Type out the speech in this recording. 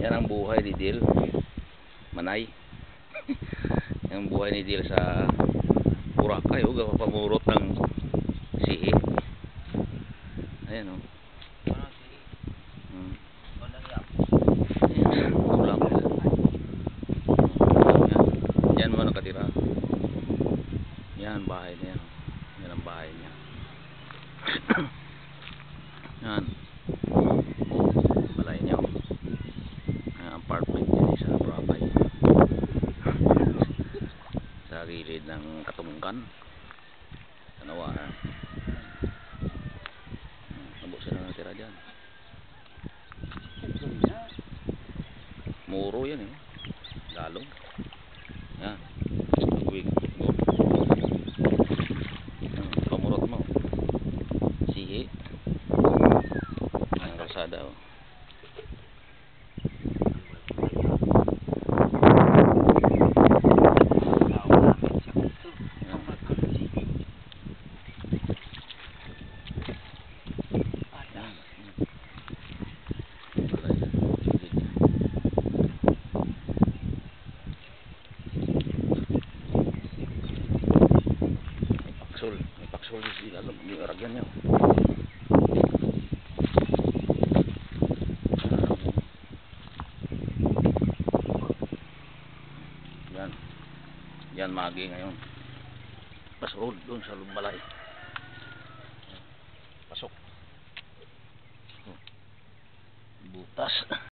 Yan ang buhay ni Dil. Manay. Yan ang buhay ni Dil sa Boracay. O, pamurot ng sihi. Ayan o. Ulam. Yan mo nakatira. Yan bahay niya. Yan ang bahay niya. Yan. Balay niya. Apartment niya sa Boracay. Sa gilid ng Katunggan. Tanawa ha. Nabo sila natira dyan. Muro yan eh. Lalong. Yan. Wig. Pamurot mo. Sihi. Ang kalsada oh. May paksol sila yung aragyan niya. Yan. Yan magi ngayon. Pasok doon sa balay. Pasok. Butas.